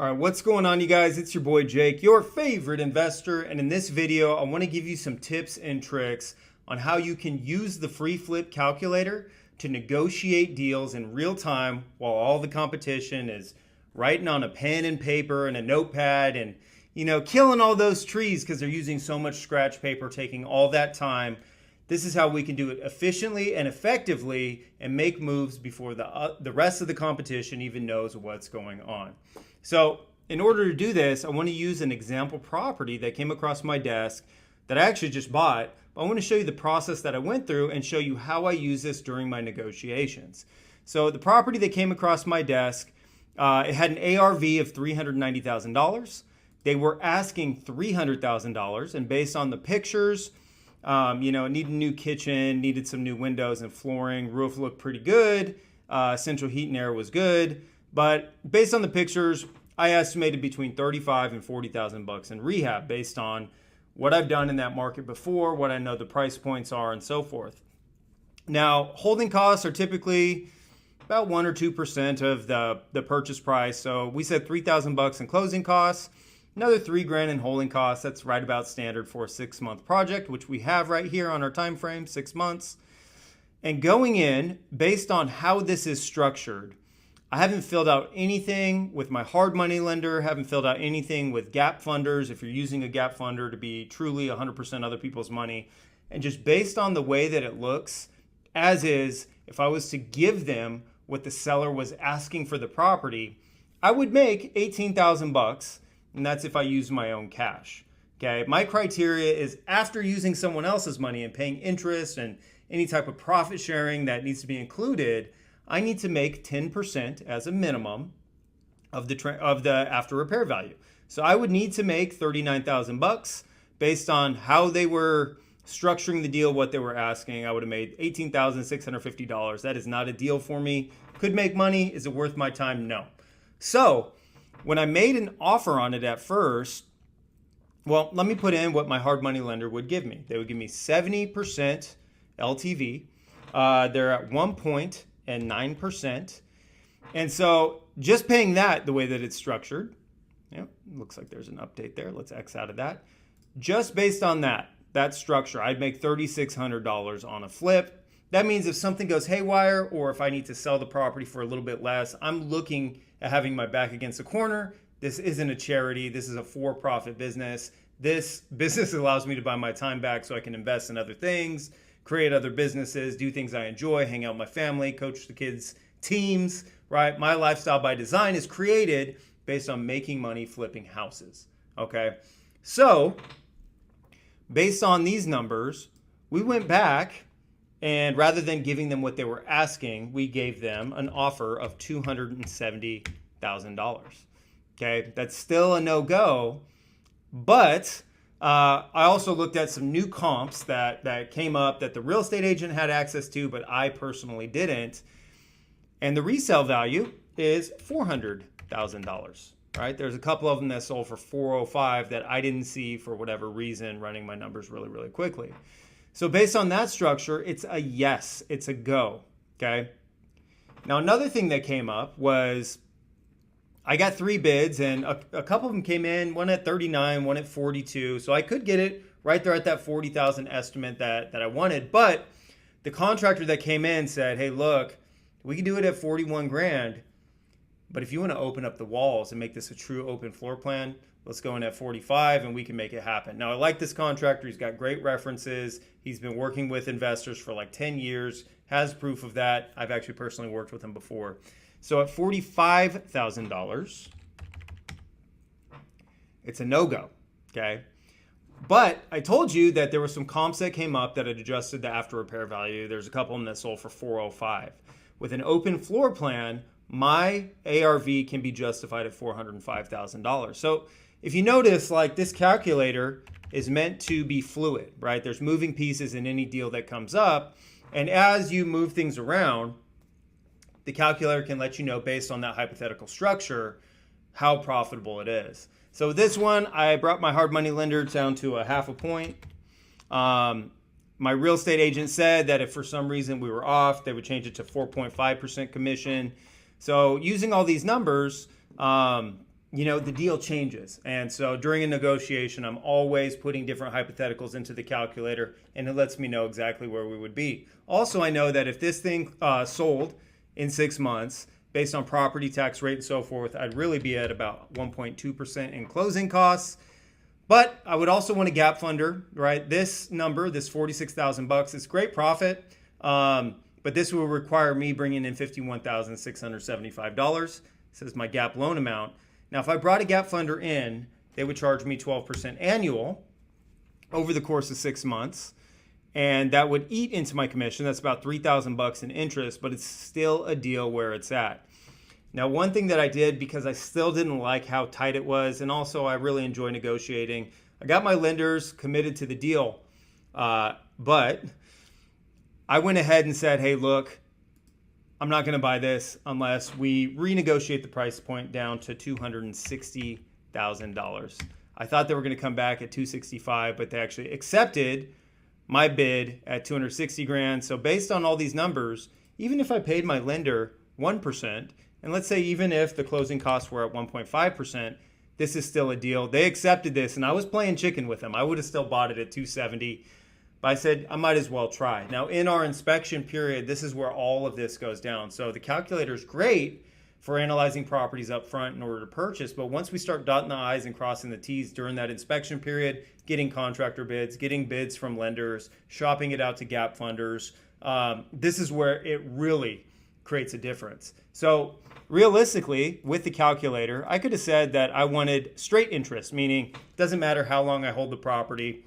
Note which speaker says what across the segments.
Speaker 1: All right, what's going on, you guys? It's your boy Jake, your favorite investor. And in this video, I want to give you some tips and tricks on how you can use the free flip calculator to negotiate deals in real time while all the competition is writing on a pen and paper and a notepad and, killing all those trees because they're using so much scratch paper, taking all that time. This is how we can do it efficiently and effectively and make moves before the rest of the competition even knows what's going on. So in order to do this, I want to use an example property that came across my desk that I actually just bought. But I want to show you the process that I went through and show you how I use this during my negotiations. So the property that came across my desk, it had an ARV of $390,000. They were asking $300,000, and based on the pictures, it needed a new kitchen, needed some new windows and flooring, roof looked pretty good, central heat and air was good. But based on the pictures, I estimated between $35,000 and $40,000 in rehab based on what I've done in that market before, what I know the price points are, and so forth. Now, holding costs are typically about 1 or 2% of the purchase price. So we said $3,000 in closing costs, another $3,000 in holding costs. That's right about standard for a 6-month project, which we have right here on our time frame, 6 months. And going in, based on how this is structured, I haven't filled out anything with my hard money lender, haven't filled out anything with gap funders, if you're using a gap funder to be truly 100% other people's money. And just based on the way that it looks, as is, if I was to give them what the seller was asking for the property, I would make $18,000, and that's if I use my own cash. Okay, my criteria is after using someone else's money and paying interest and any type of profit sharing that needs to be included, I need to make 10% as a minimum of the after repair value. So I would need to make $39,000 based on how they were structuring the deal, what they were asking. I would have made $18,650. That is not a deal for me. Could make money. Is it worth my time? No. So when I made an offer on it at first, well, let me put in what my hard money lender would give me. They would give me 70% LTV. They're at 1.9%. And so just paying that the way that it's structured, looks like there's an update there. Let's X out of that. Just based on that structure, I'd make $3,600 on a flip. That means if something goes haywire or if I need to sell the property for a little bit less, I'm looking at having my back against the corner. This isn't a charity. This is a for-profit business. This business allows me to buy my time back so I can invest in other things, create other businesses, do things I enjoy, hang out with my family, coach the kids' teams, right? My lifestyle by design is created based on making money flipping houses, okay? So based on these numbers, we went back and rather than giving them what they were asking, we gave them an offer of $270,000, okay? That's still a no-go, but I also looked at some new comps that came up that the real estate agent had access to, but I personally didn't. And the resale value is $400,000, right? There's a couple of them that sold for $405,000 that I didn't see for whatever reason, running my numbers really, really quickly. So based on that structure, it's a yes, it's a go, okay? Now, another thing that came up was I got 3 bids and a couple of them came in, one at 39, one at 42. So I could get it right there at that 40,000 estimate that I wanted. But the contractor that came in said, hey, look, we can do it at 41 grand. But if you want to open up the walls and make this a true open floor plan, let's go in at 45 and we can make it happen. Now, I like this contractor. He's got great references. He's been working with investors for like 10 years, has proof of that. I've actually personally worked with him before. So at $45,000, it's a no-go, okay? But I told you that there were some comps that came up that had adjusted the after repair value. There's a couple of them that sold for $405,000. With an open floor plan, my ARV can be justified at $405,000. So if you notice, like this calculator is meant to be fluid, right? There's moving pieces in any deal that comes up. And as you move things around, the calculator can let you know based on that hypothetical structure how profitable it is. So with this one, I brought my hard money lender down to a 0.5 point. My real estate agent said that if for some reason we were off, they would change it to 4.5% commission. So using all these numbers, the deal changes. And so during a negotiation, I'm always putting different hypotheticals into the calculator, and it lets me know exactly where we would be. Also, I know that if this thing sold in 6 months, based on property tax rate and so forth, I'd really be at about 1.2% in closing costs. But I would also want a gap funder, right? This number, this $46,000, is great profit, but this will require me bringing in $51,675. This is my gap loan amount. Now, if I brought a gap funder in, they would charge me 12% annual over the course of 6 months, and that would eat into my commission. That's about $3,000 in interest, but it's still a deal where it's at. Now, one thing that I did, because I still didn't like how tight it was, and also I really enjoy negotiating, I got my lenders committed to the deal, but I went ahead and said, hey, look, I'm not going to buy this unless we renegotiate the price point down to $260,000. I thought they were going to come back at $265,000, but they actually accepted my bid at $260,000. So based on all these numbers, even if I paid my lender 1%, and let's say even if the closing costs were at 1.5%, this is still a deal. They accepted this, and I was playing chicken with them. I would have still bought it at $270,000. But I said, I might as well try. Now, in our inspection period, this is where all of this goes down. So the calculator is great for analyzing properties up front in order to purchase. But once we start dotting the I's and crossing the T's during that inspection period, getting contractor bids, getting bids from lenders, shopping it out to gap funders, this is where it really creates a difference. So realistically, with the calculator, I could have said that I wanted straight interest, meaning it doesn't matter how long I hold the property.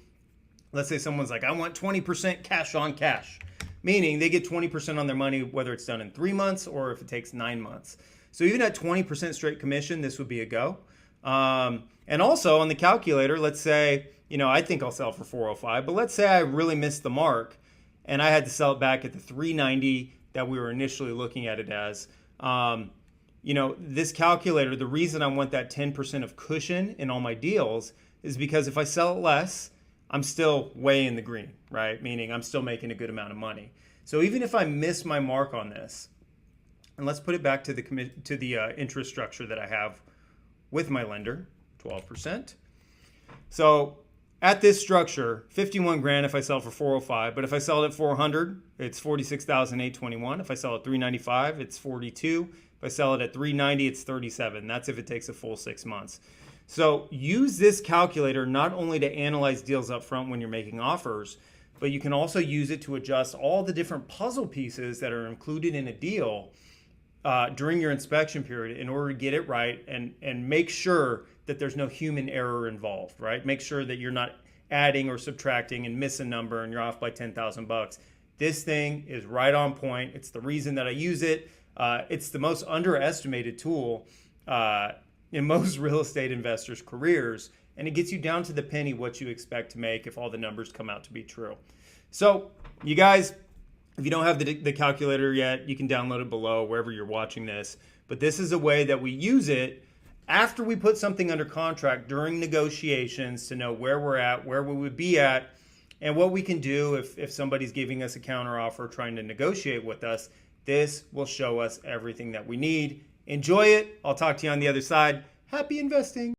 Speaker 1: Let's say someone's like, I want 20% cash on cash, meaning they get 20% on their money, whether it's done in 3 months or if it takes 9 months. So even at 20% straight commission, this would be a go. And also on the calculator, let's say, I think I'll sell for $405, but let's say I really missed the mark and I had to sell it back at the $390 that we were initially looking at it as. This calculator, the reason I want that 10% of cushion in all my deals is because if I sell it less, I'm still way in the green, right? Meaning I'm still making a good amount of money. So even if I miss my mark on this, and let's put it back to the interest structure that I have with my lender, 12%. So at this structure, $51,000 if I sell for $405, but if I sell it at $400, it's $46,821. If I sell it at $395, it's $42. If I sell it at $390, it's $37. That's if it takes a full 6 months. So use this calculator not only to analyze deals up front when you're making offers, but you can also use it to adjust all the different puzzle pieces that are included in a deal during your inspection period in order to get it right and make sure that there's no human error involved, right? Make sure that you're not adding or subtracting and miss a number and you're off by $10,000. This thing is right on point. It's the reason that I use it. It's the most underestimated tool in most real estate investors' careers, and it gets you down to the penny what you expect to make if all the numbers come out to be true. So you guys, if you don't have the calculator yet, you can download it below wherever you're watching this. But this is a way that we use it after we put something under contract during negotiations to know where we're at, where we would be at, and what we can do if somebody's giving us a counteroffer trying to negotiate with us. This will show us everything that we need. Enjoy it. I'll talk to you on the other side. Happy investing.